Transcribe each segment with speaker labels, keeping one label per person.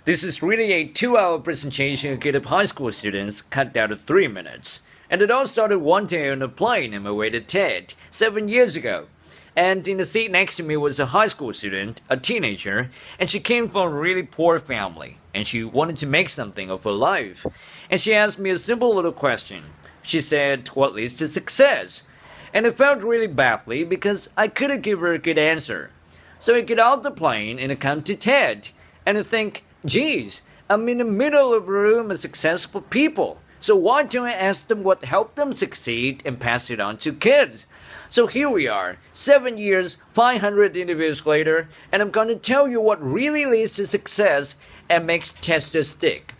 Speaker 1: This is really a 2-hour presentation of GitHub high school students cut down to 3 minutes. And it all started one day on a plane on my way to TED 7 years ago. And in the seat next to me was a high school student, a teenager, and she came from a really poor family. And she wanted to make something of her life. And she asked me a simple little question. She said, what leads to success? And I felt really badly because I couldn't give her a good answer. So I get out the plane and I come to TED. And I think, geez, I'm in the middle of a room of successful people. So why don't I ask them what helped them succeed and pass it on to kids? So here we are, 7 years, 500 interviews later, and I'm going to tell you what really leads to success and makes testers stick.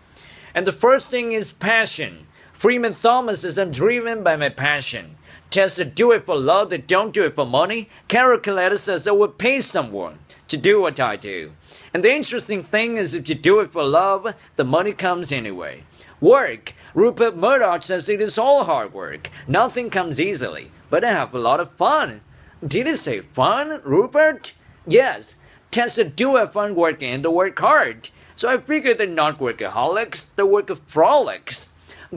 Speaker 1: And the first thing is passion. Freeman Thomas says, I'm driven by my passion. Testers do it for love, they don't do it for money. Carol Coletta says, I would pay someone to do what I do. And the interesting thing is if you do it for love, the money comes anyway. Work. Rupert Murdoch says it is all hard work. Nothing comes easily, but I have a lot of fun. Did he say fun, Rupert? Yes. Testers do have fun working and they work hard. So I figured they're not workaholics, they're workaholics.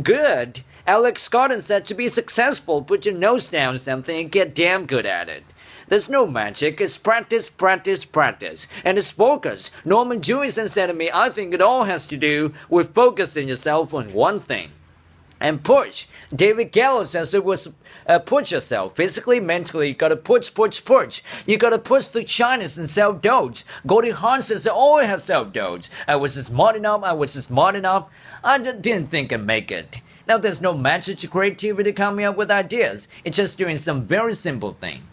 Speaker 1: Good. Alex Scott said to be successful, put your nose down something and get damn good at it. There's no magic, it's practice, practice, practice. And it's focus. Norman Jewison said to me, I think it all has to do with focusing yourself on one thing. And push. David Gallo says it was push yourself. Physically, mentally, you gotta push. You gotta push through shyness and self-doubts. Goldie Hawn says I always have self-doubts. I was smart enough. I didn't think I'd make it. Now there's no magic to creativity coming up with ideas. It's just doing some very simple thing.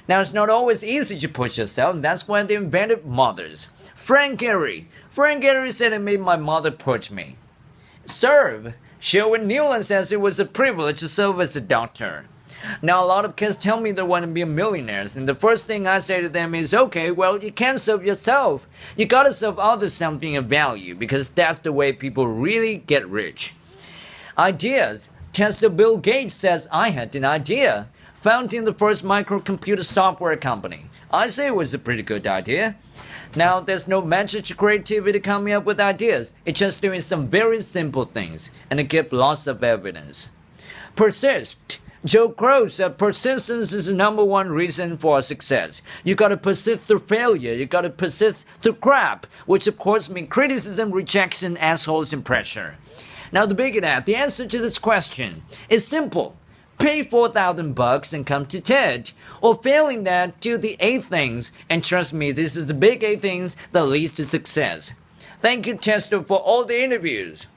Speaker 1: Now, it's not always easy to push yourself, and that's why they invented mothers. Frank Gehry said it made my mother push me. Serve. Sherwin Newland says it was a privilege to serve as a doctor. Now, a lot of kids tell me they want to be millionaires, and the first thing I say to them is, okay, well, you can't serve yourself. You gotta serve others something of value, because that's the way people really get rich. Ideas. Tester Bill Gates says, I had an idea. Founding the first microcomputer software company. I say it was a pretty good idea. Now, there's no magic to creativity coming up with ideas. It's just doing some very simple things, and it gives lots of evidence. Persist. Joe Crow said persistence is the number one reason for success. You gotta persist through failure. You gotta persist through crap, which of course means criticism, rejection, assholes, and pressure. Now, the bigger that, the answer to this question is simple. Pay $4,000 and come to TED. Or failing that, do the 8 things. And trust me, this is the big 8 things that leads to success. Thank you, Tester, for all the interviews.